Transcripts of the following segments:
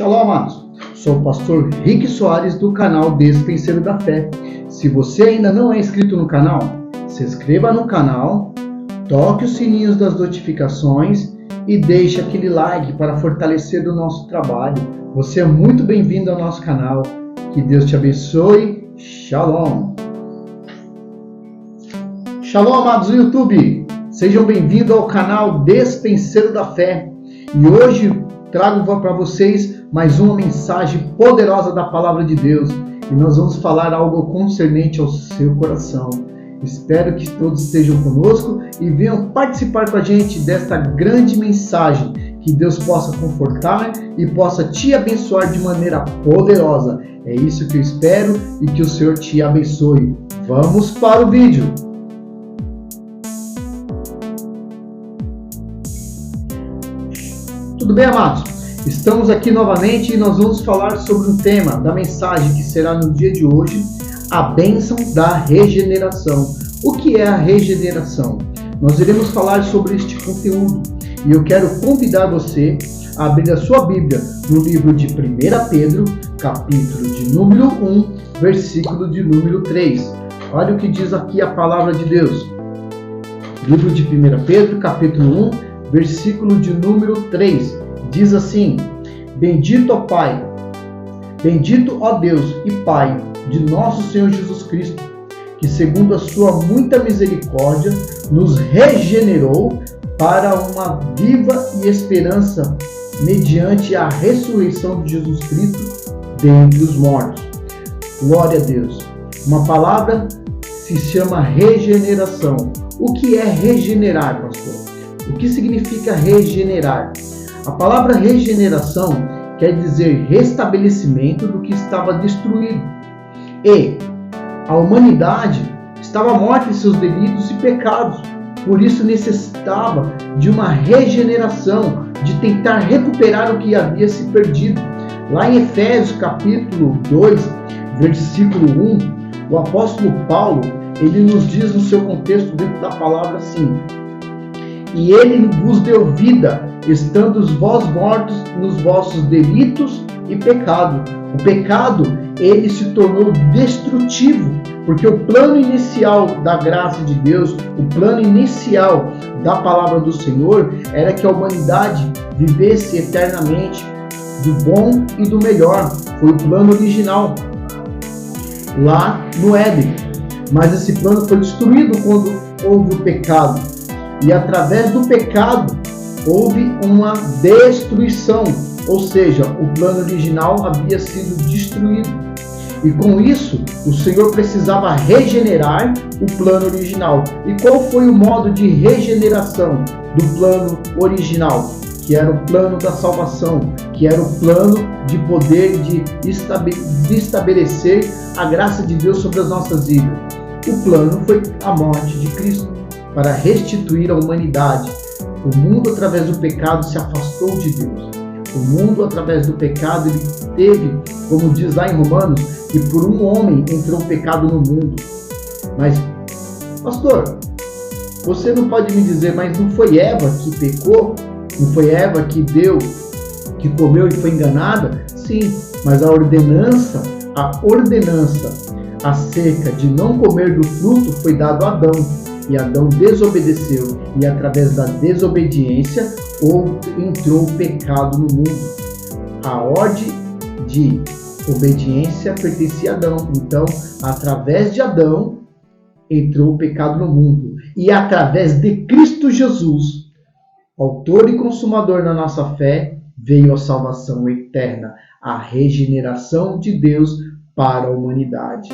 Shalom, amados. Sou o pastor Rick Soares do canal Despenseiro da Fé. Se você ainda não é inscrito no canal, se inscreva no canal, toque os sininhos das notificações e deixe aquele like para fortalecer o nosso trabalho. Você é muito bem-vindo ao nosso canal. Que Deus te abençoe. Shalom. Shalom, amados do YouTube. Sejam bem-vindos ao canal Despenseiro da Fé. E hoje trago para vocês mais uma mensagem poderosa da Palavra de Deus. E nós vamos falar algo concernente ao seu coração. Espero que todos estejam conosco e venham participar com a gente desta grande mensagem. Que Deus possa confortar e possa te abençoar de maneira poderosa. É isso que eu espero e que o Senhor te abençoe. Vamos para o vídeo. Tudo bem, amados? Estamos aqui novamente e nós vamos falar sobre um tema da mensagem que será no dia de hoje, a bênção da regeneração. O que é a regeneração? Nós iremos falar sobre este conteúdo e eu quero convidar você a abrir a sua Bíblia no livro de 1 Pedro, capítulo de número 1, versículo de número 3. Olha o que diz aqui a palavra de Deus. Livro de 1 Pedro, capítulo 1, versículo de número 3. Diz assim: Bendito, ó Pai, bendito, ó Deus e Pai de nosso Senhor Jesus Cristo, que segundo a sua muita misericórdia nos regenerou para uma viva e esperança mediante a ressurreição de Jesus Cristo dentre os mortos. Glória a Deus. Uma palavra se chama regeneração. O que é regenerar, pastor? O que significa regenerar? A palavra regeneração quer dizer restabelecimento do que estava destruído. E a humanidade estava morta em seus delitos e pecados. Por isso necessitava de uma regeneração, de tentar recuperar o que havia se perdido. Lá em Efésios capítulo 2, versículo 1, o apóstolo Paulo, ele nos diz no seu contexto dentro da palavra assim: E ele vos deu vida, estando vós mortos nos vossos delitos e pecado. O pecado, ele se tornou destrutivo, porque o plano inicial da graça de Deus, o plano inicial da palavra do Senhor, era que a humanidade vivesse eternamente do bom e do melhor. Foi o plano original, lá no Éden. Mas esse plano foi destruído quando houve o pecado. E através do pecado, houve uma destruição. Ou seja, o plano original havia sido destruído. E com isso, o Senhor precisava regenerar o plano original. E qual foi o modo de regeneração do plano original? Que era o plano da salvação, que era o plano de poder de estabelecer a graça de Deus sobre as nossas vidas. O plano foi a morte de Cristo, para restituir a humanidade. O mundo, através do pecado, se afastou de Deus. O mundo, através do pecado, ele teve, como diz lá em Romanos, que por um homem entrou o pecado no mundo. Mas, pastor, você não pode me dizer, mas não foi Eva que pecou? Não foi Eva que deu, que comeu e foi enganada? Sim, mas a ordenança acerca de não comer do fruto foi dado a Adão. E Adão desobedeceu, e através da desobediência entrou o pecado no mundo. A ordem de obediência pertencia a Adão. Então, através de Adão, entrou o pecado no mundo. E através de Cristo Jesus, autor e consumador da nossa fé, veio a salvação eterna, a regeneração de Deus para a humanidade.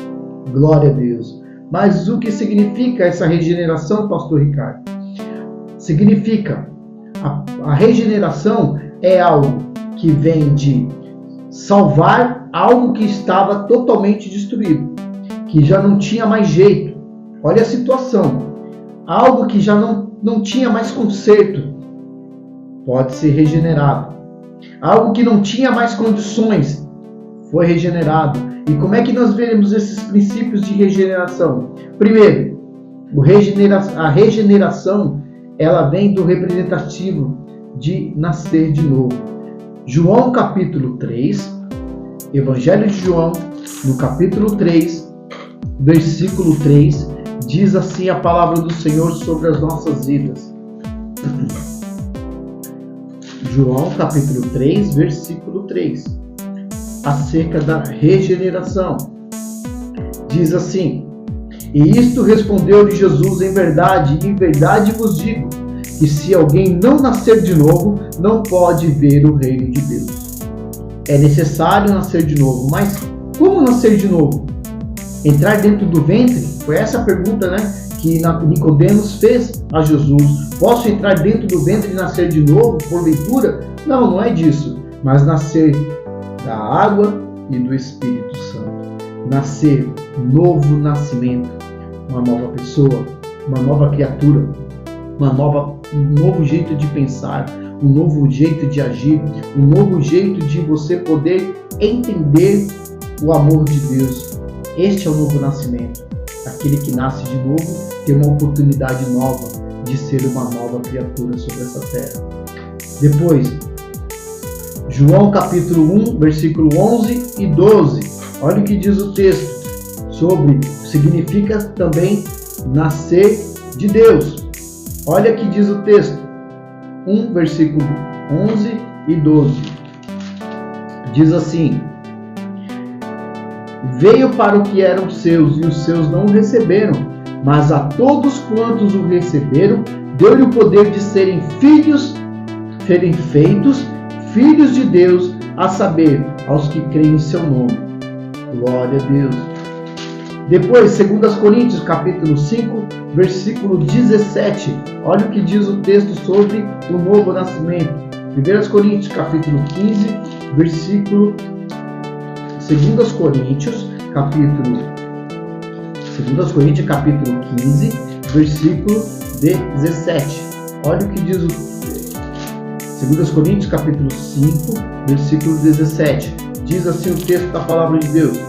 Glória a Deus. Mas o que significa essa regeneração, pastor Ricardo? Significa, a regeneração é algo que vem de salvar algo que estava totalmente destruído, que já não tinha mais jeito. Olha a situação. Algo que já não tinha mais conserto pode ser regenerado. Algo que não tinha mais condições foi regenerado. E como é que nós veremos esses princípios de regeneração? Primeiro, a regeneração, ela vem do representativo de nascer de novo. João capítulo 3, Evangelho de João, no capítulo 3, versículo 3, diz assim a palavra do Senhor sobre as nossas vidas. João capítulo 3, versículo 3, acerca da regeneração. Diz assim: E isto respondeu-lhe Jesus: em verdade vos digo, que se alguém não nascer de novo, não pode ver o reino de Deus. É necessário nascer de novo, mas como nascer de novo? Entrar dentro do ventre? Foi essa a pergunta, que Nicodemos fez a Jesus. Posso entrar dentro do ventre e nascer de novo, porventura? Não, não é disso. Mas nascer da água e do Espírito Santo. Nascer, novo nascimento. Uma nova pessoa, uma nova criatura, um novo jeito de pensar, um novo jeito de agir, um novo jeito de você poder entender o amor de Deus. Este é o novo nascimento. Aquele que nasce de novo tem uma oportunidade nova de ser uma nova criatura sobre essa terra. Depois, João capítulo 1, versículo 11 e 12. Olha o que diz o texto sobre, significa também nascer de Deus. Olha o que diz o texto. 1, versículo 11 e 12. Diz assim: Veio para o que eram seus, e os seus não o receberam, mas a todos quantos o receberam, deu-lhe o poder de serem feitos filhos de Deus, a saber, aos que creem em seu nome. Glória a Deus. Depois, 2 Coríntios, capítulo 5, versículo 17. Olha o que diz o texto sobre o novo nascimento. 1 Coríntios, capítulo 15, versículo... 2 Coríntios, capítulo 15, versículo 17. Olha o que diz o 2 Coríntios, capítulo 5, versículo 17. Diz assim o texto da palavra de Deus.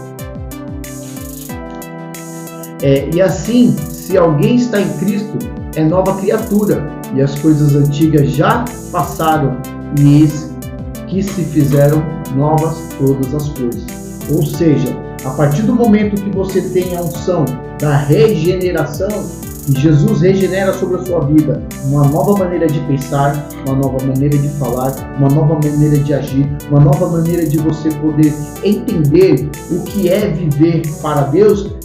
E assim, se alguém está em Cristo, é nova criatura, e as coisas antigas já passaram, e eis que se fizeram novas todas as coisas. Ou seja, a partir do momento que você tem a unção da regeneração, e Jesus regenera sobre a sua vida uma nova maneira de pensar, uma nova maneira de falar, uma nova maneira de agir, uma nova maneira de você poder entender o que é viver para Deus,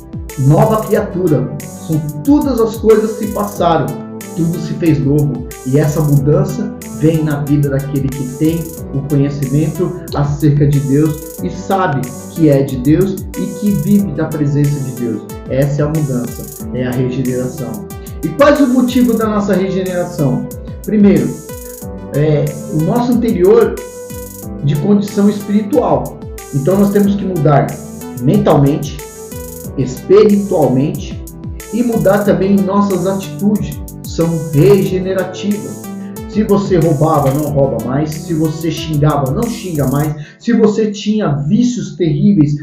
nova criatura. São todas as coisas que passaram, tudo se fez novo. E essa mudança vem na vida daquele que tem o conhecimento acerca de Deus e sabe que é de Deus e que vive da presença de Deus. Essa é a mudança, é a regeneração. E qual é o motivo da nossa regeneração? Primeiro, o nosso interior de condição espiritual. Então nós temos que mudar mentalmente, espiritualmente e mudar também nossas atitudes. São regenerativas. Se você roubava, não rouba mais. Se você xingava, não xinga mais. Se você tinha vícios terríveis,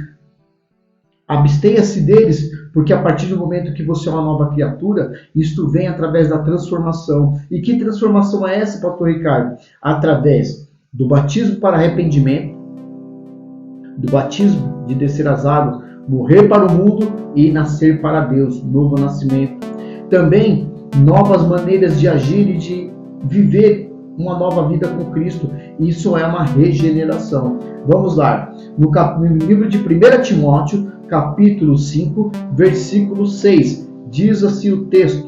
abstenha-se deles, porque a partir do momento que você é uma nova criatura, isto vem através da transformação. E que transformação é essa, pastor Ricardo? Através do batismo para arrependimento, do batismo de descer as águas, morrer para o mundo e nascer para Deus, novo nascimento. Também novas maneiras de agir e de viver uma nova vida com Cristo. Isso é uma regeneração. Vamos lá. No livro de 1 Timóteo, capítulo 5, versículo 6. Diz assim o texto.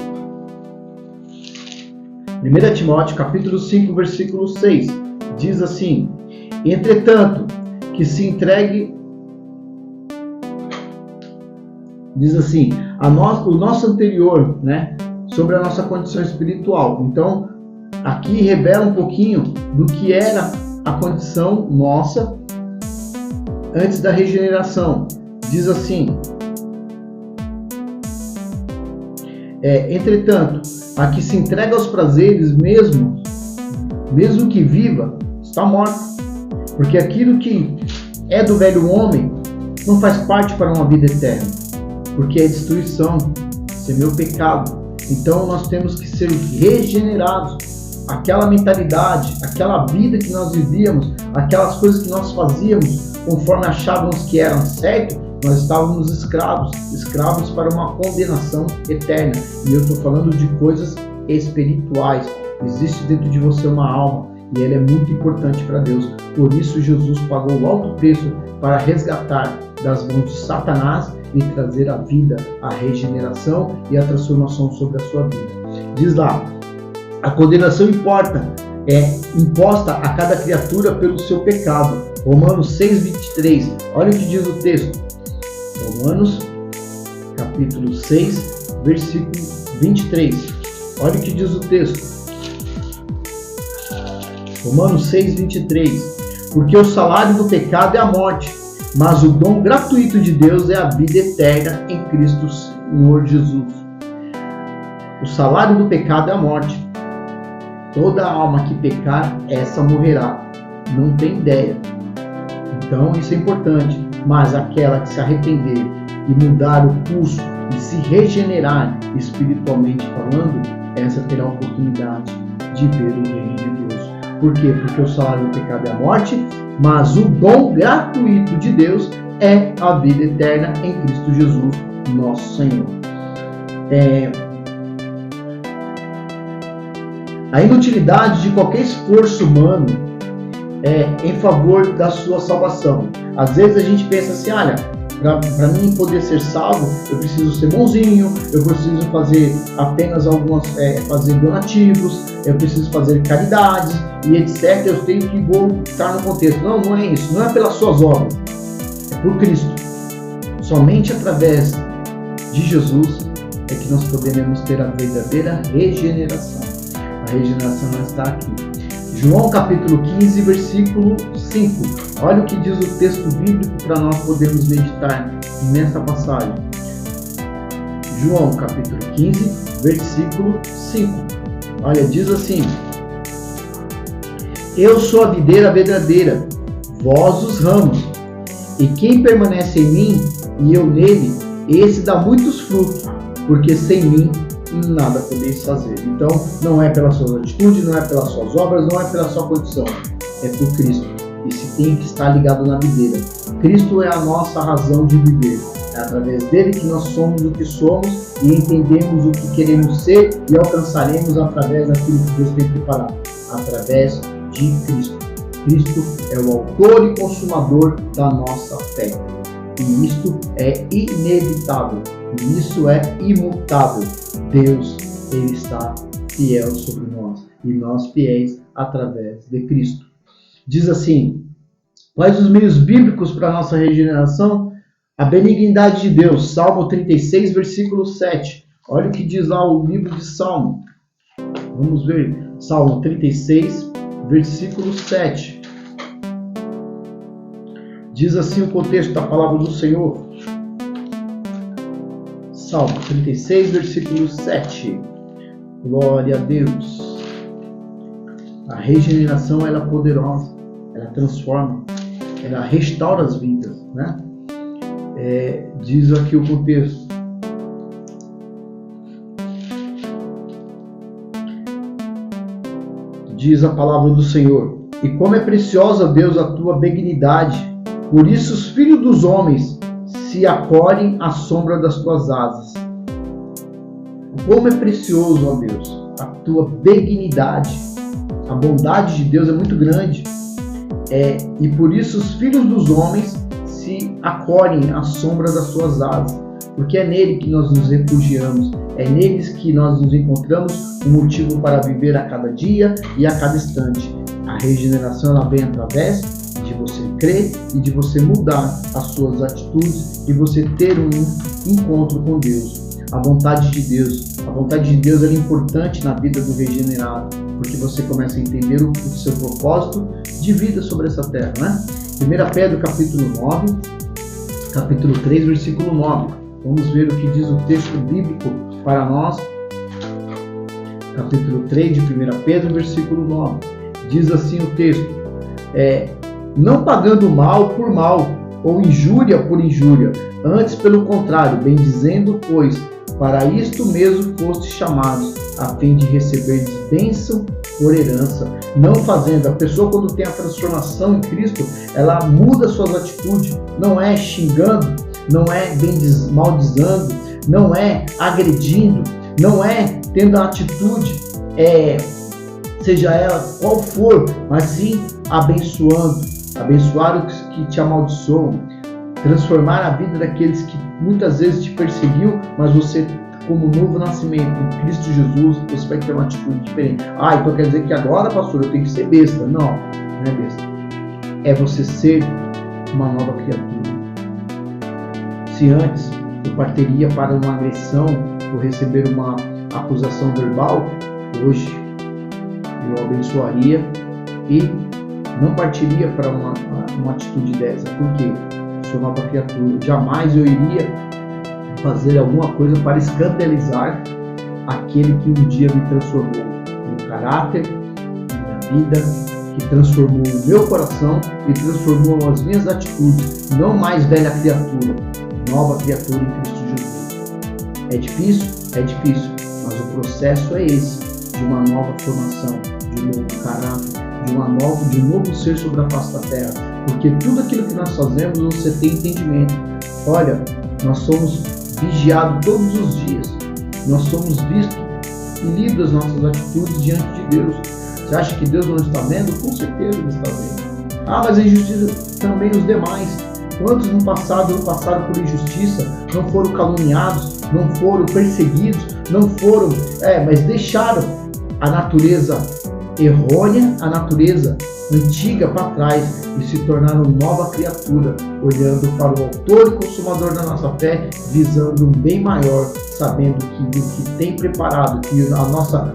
1 Timóteo, capítulo 5, versículo 6. Diz assim: Entretanto, que se entregue... Diz assim, o nosso anterior, sobre a nossa condição espiritual. Então, aqui revela um pouquinho do que era a condição nossa antes da regeneração. Diz assim: entretanto, a que se entrega aos prazeres mesmo que viva, está morto. Porque aquilo que é do velho homem não faz parte para uma vida eterna, porque é destruição, isso é meu pecado. Então nós temos que ser regenerados aquela mentalidade, aquela vida que nós vivíamos, aquelas coisas que nós fazíamos conforme achávamos que eram certo, nós estávamos escravos para uma condenação eterna. E eu estou falando de coisas espirituais. Existe dentro de você uma alma e ela é muito importante para Deus. Por isso Jesus pagou o alto preço para resgatar das mãos de Satanás e trazer a vida, a regeneração e a transformação sobre a sua vida. Diz lá, a condenação imposta a cada criatura pelo seu pecado. Romanos 6:23. Olha o que diz o texto. Romanos capítulo 6, versículo 23. Olha o que diz o texto. Romanos 6:23. Porque o salário do pecado é a morte, mas o dom gratuito de Deus é a vida eterna em Cristo Senhor Jesus. O salário do pecado é a morte. Toda alma que pecar, essa morrerá. Não tem ideia. Então isso é importante. Mas aquela que se arrepender e mudar o curso e se regenerar espiritualmente falando, essa terá a oportunidade de ver o reino de Deus. Por quê? Porque o salário do pecado é a morte, mas o dom gratuito de Deus é a vida eterna em Cristo Jesus, nosso Senhor. A inutilidade de qualquer esforço humano em favor da sua salvação. Às vezes a gente pensa assim, olha, para mim poder ser salvo, eu preciso ser bonzinho, eu preciso fazer apenas fazer donativos, eu preciso fazer caridades e etc. Eu tenho que voltar no contexto. Não, não é isso. Não é pelas suas obras. É por Cristo. Somente através de Jesus é que nós poderemos ter a verdadeira regeneração. A regeneração está aqui. João capítulo 15, versículo 5. Olha o que diz o texto bíblico para nós podermos meditar nessa passagem. João capítulo 15, versículo 5. Olha, diz assim: Eu sou a videira verdadeira, vós os ramos, e quem permanece em mim e eu nele, esse dá muitos frutos, porque sem mim nada podeis fazer. Então, não é pelas suas atitudes, não é pelas suas obras, não é pela sua condição, é por Cristo. E se tem que estar ligado na videira. Cristo é a nossa razão de viver. É através dele que nós somos o que somos e entendemos o que queremos ser e alcançaremos através daquilo que Deus tem preparado. Através de Cristo. Cristo é o autor e consumador da nossa fé. E isto é inevitável. E isso é imutável. Deus, ele está fiel sobre nós. E nós fiéis através de Cristo. Diz assim: quais os meios bíblicos para a nossa regeneração? A benignidade de Deus. Salmo 36, versículo 7. Olha o que diz lá o livro de Salmo. Vamos ver. Salmo 36, versículo 7. Diz assim o contexto da palavra do Senhor. Salmo 36, versículo 7. Glória a Deus. A regeneração ela é poderosa, ela transforma, ela restaura as vidas, né? Diz aqui o contexto. Diz a palavra do Senhor: e como é preciosa, Deus, a tua benignidade, por isso os filhos dos homens se acolhem à sombra das tuas asas. Como é precioso, ó Deus, a tua benignidade. A bondade de Deus é muito grande. E por isso os filhos dos homens se acolhem à sombra das suas asas. Porque é nele que nós nos refugiamos. É neles que nós nos encontramos um motivo para viver a cada dia e a cada instante. A regeneração ela vem através de você crer e de você mudar as suas atitudes e você ter um encontro com Deus. A vontade de Deus ela é importante na vida do regenerado, porque você começa a entender o seu propósito de vida sobre essa terra, né? 1 Pedro capítulo 9, capítulo 3, versículo 9. Vamos ver o que diz o texto bíblico para nós. Capítulo 3 de 1 Pedro, versículo 9. Diz assim o texto: não pagando mal por mal, ou injúria por injúria, antes pelo contrário, bendizendo, pois para isto mesmo foste chamados, a fim de receber bênção por herança, não fazendo. A pessoa, quando tem a transformação em Cristo, ela muda suas atitudes, não é xingando, não é maldizando, não é agredindo, não é tendo a atitude, seja ela qual for, mas sim abençoando, abençoar os que te amaldiçoam, transformar a vida daqueles que muitas vezes te perseguiu, mas você, como novo nascimento em Cristo Jesus, você vai ter uma atitude diferente. Então quer dizer que agora, pastor, eu tenho que ser besta. Não, não é besta. É você ser uma nova criatura. Se antes eu partiria para uma agressão ou receber uma acusação verbal, hoje eu abençoaria e não partiria para uma atitude dessa. Por quê? Eu sou nova criatura. Jamais eu iria fazer alguma coisa para escandalizar aquele que um dia me transformou. Meu caráter, minha vida, que transformou o meu coração e transformou as minhas atitudes. Não mais velha criatura, nova criatura em Cristo Jesus. É difícil? É difícil. Mas o processo é esse, de uma nova formação, de um novo caráter, de um novo ser sobre a face da terra. Porque tudo aquilo que nós fazemos, você tem entendimento. Olha, nós somos vigiados todos os dias. Nós somos vistos e lidos as nossas atitudes diante de Deus. Você acha que Deus não está vendo? Com certeza Ele está vendo. Mas a injustiça também os demais. Quantos no passado não passaram por injustiça, não foram caluniados, não foram perseguidos, não foram, mas deixaram a natureza errônea, a natureza antiga para trás e se tornaram nova criatura, olhando para o autor e consumador da nossa fé, visando um bem maior, sabendo que o que tem preparado, que a nossa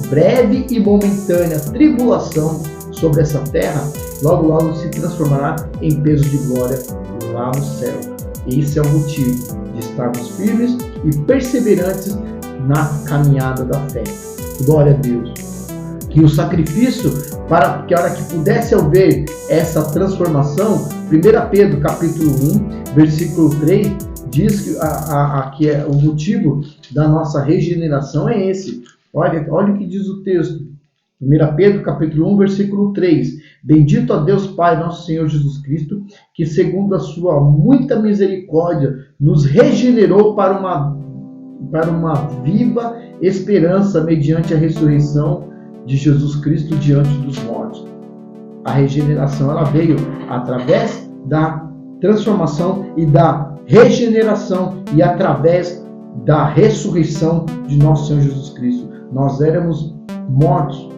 breve e momentânea tribulação sobre essa terra, logo logo se transformará em peso de glória lá no céu. Esse é o motivo de estarmos firmes e perseverantes na caminhada da fé. Glória a Deus. Que o sacrifício, para que a hora que pudesse haver essa transformação, 1 Pedro capítulo 1, versículo 3, diz que é o motivo da nossa regeneração é esse. Olha o que diz o texto. 1 Pedro capítulo 1, versículo 3. Bendito a Deus Pai, nosso Senhor Jesus Cristo, que segundo a sua muita misericórdia, nos regenerou para uma viva esperança mediante a ressurreição de Jesus Cristo diante dos mortos. A regeneração ela veio através da transformação e da regeneração e através da ressurreição de nosso Senhor Jesus Cristo. Nós éramos mortos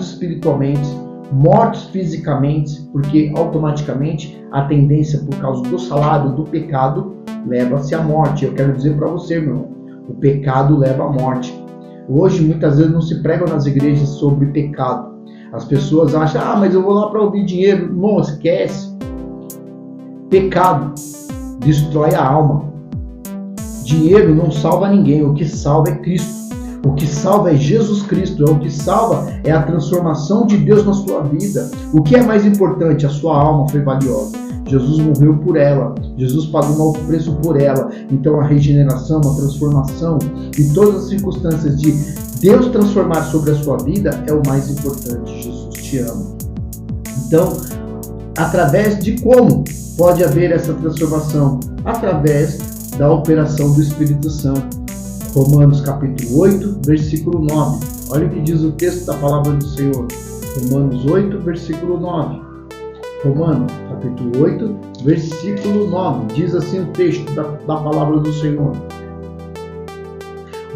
espiritualmente, mortos fisicamente, porque automaticamente a tendência por causa do salário do pecado leva-se à morte. Eu quero dizer para você, meu irmão, o pecado leva à morte. Hoje, muitas vezes, não se pregam nas igrejas sobre pecado. As pessoas acham, mas eu vou lá para ouvir dinheiro. Irmão, esquece. Pecado destrói a alma. Dinheiro não salva ninguém. O que salva é Cristo. O que salva é Jesus Cristo. O que salva é a transformação de Deus na sua vida. O que é mais importante? A sua alma foi valiosa. Jesus morreu por ela. Jesus pagou um alto preço por ela. Então a regeneração, a transformação e todas as circunstâncias de Deus transformar sobre a sua vida é o mais importante. Jesus te ama. Então, através de como pode haver essa transformação? Através da operação do Espírito Santo. Romanos capítulo 8, versículo 9. Olha o que diz o texto da palavra do Senhor. Romanos 8, versículo 9. Romanos capítulo 8, versículo 9. Diz assim o texto da palavra do Senhor.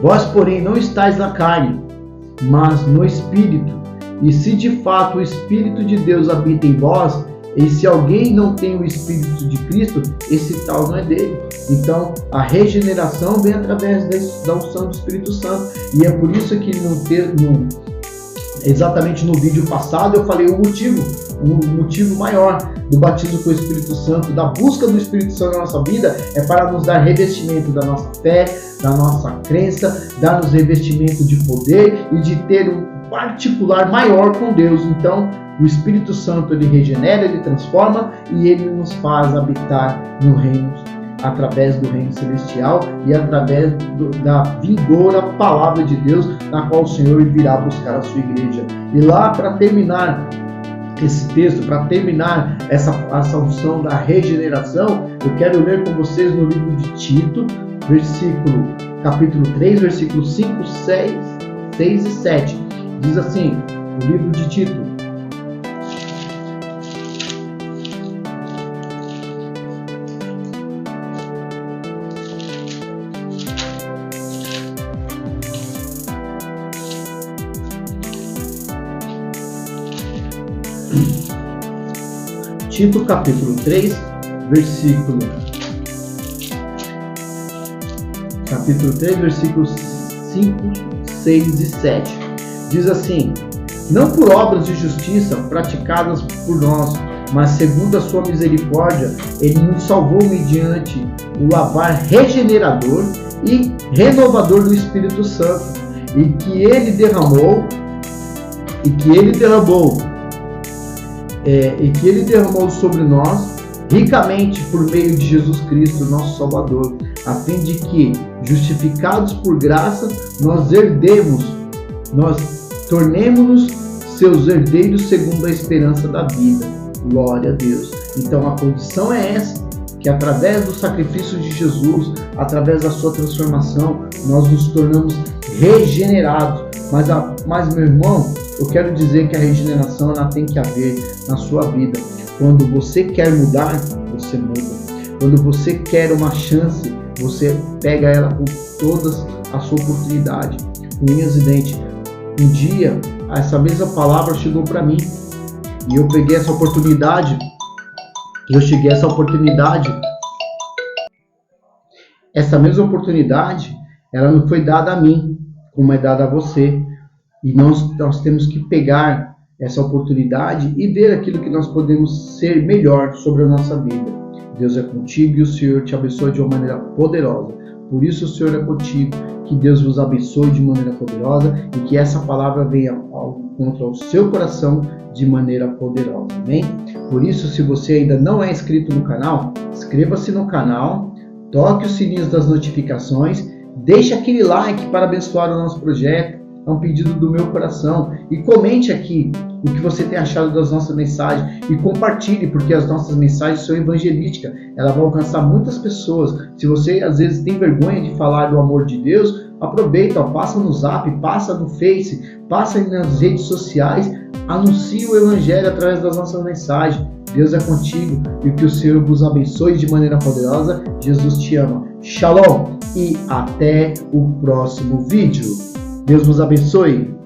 Vós, porém, não estáis na carne, mas no Espírito. E se de fato o Espírito de Deus habita em vós, e se alguém não tem o Espírito de Cristo, esse tal não é dele. Então, a regeneração vem através da unção do Espírito Santo. E é por isso que exatamente no vídeo passado eu falei o motivo maior do batismo com o Espírito Santo, da busca do Espírito Santo na nossa vida, é para nos dar revestimento da nossa fé, da nossa crença, dar-nos revestimento de poder e de ter um particular maior com Deus. Então, o Espírito Santo, ele regenera, ele transforma e ele nos faz habitar no reino através do reino celestial e através da vindoura palavra de Deus, na qual o Senhor virá buscar a sua igreja. E lá, para terminar esse texto, para terminar essa unção da regeneração, eu quero ler com vocês no livro de Tito, capítulo 3, versículos 5, 6 e 7. Diz assim, o livro de Tito: Tito capítulo 3, versículos 5, 6 e 7. Diz assim: não por obras de justiça praticadas por nós, mas segundo a sua misericórdia, ele nos salvou mediante o lavar regenerador e renovador do Espírito Santo, e que ele derramou sobre nós ricamente por meio de Jesus Cristo, nosso Salvador, a fim de que, justificados por graça, nós tornemos-nos seus herdeiros segundo a esperança da vida. Glória a Deus. Então a condição é essa, que através do sacrifício de Jesus, através da sua transformação, nós nos tornamos regenerados. Mas meu irmão, eu quero dizer que a regeneração ela tem que haver na sua vida. Quando você quer mudar, você muda. Quando você quer uma chance, você pega ela com todas a sua oportunidade. Unhas e dentes. Um dia, essa mesma palavra chegou para mim. E eu peguei essa oportunidade. Essa mesma oportunidade, ela não foi dada a mim, como é dada a você. E nós temos que pegar essa oportunidade e ver aquilo que nós podemos ser melhor sobre a nossa vida. Deus é contigo e o Senhor te abençoe de uma maneira poderosa. Por isso o Senhor é contigo. Que Deus vos abençoe de maneira poderosa e que essa palavra venha contra o seu coração de maneira poderosa. Amém? Por isso, se você ainda não é inscrito no canal, inscreva-se no canal, toque os sininhos das notificações, deixe aquele like para abençoar o nosso projeto. É um pedido do meu coração. E comente aqui o que você tem achado das nossas mensagens. E compartilhe, porque as nossas mensagens são evangelísticas. Ela vai alcançar muitas pessoas. Se você às vezes tem vergonha de falar do amor de Deus, aproveita, passa no Zap, passa no Face, passa nas redes sociais. Anuncie o Evangelho através das nossas mensagens. Deus é contigo e que o Senhor vos abençoe de maneira poderosa. Jesus te ama. Shalom e até o próximo vídeo. Deus vos abençoe.